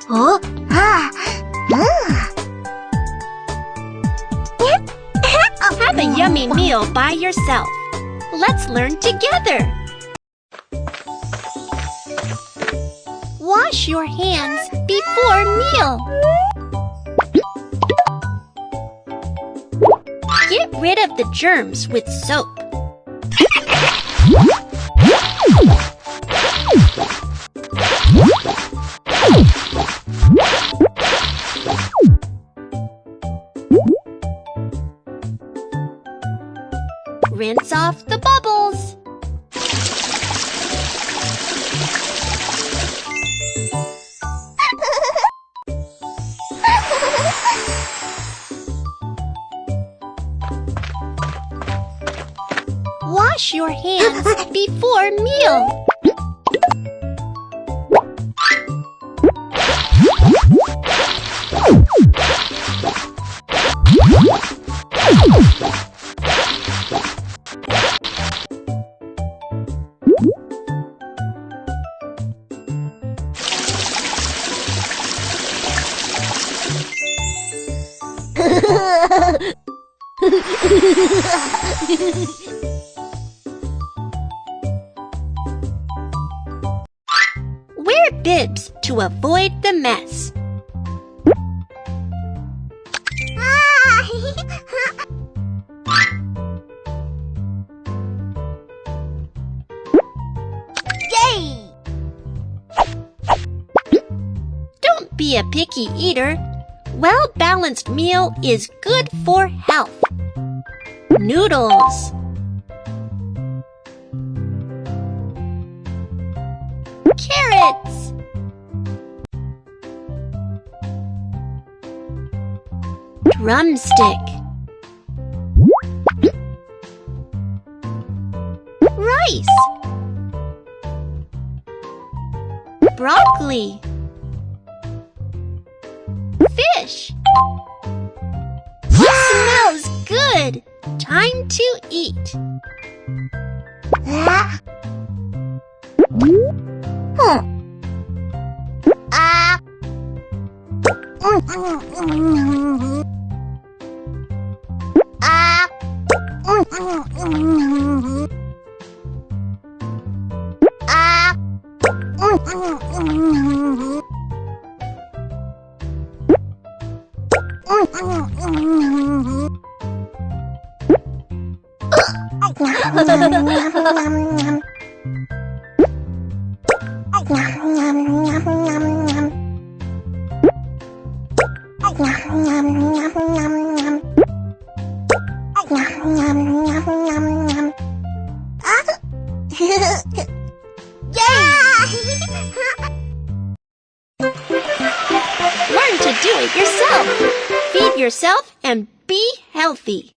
Oh, Have a yummy meal by yourself. Let's learn together. Wash your hands before meal. Get rid of the germs with soap. Rinse off the bubbles. Wash your hands before meal. Wear bibs to avoid the mess. yay! Don't be a picky eater. Well-balanced meal is good for health. Noodles. Carrots. Drumstick. Rice. Broccoli. Fish. Smells good. Time to eat. Learn to do it yourself. Feed yourself and be healthy.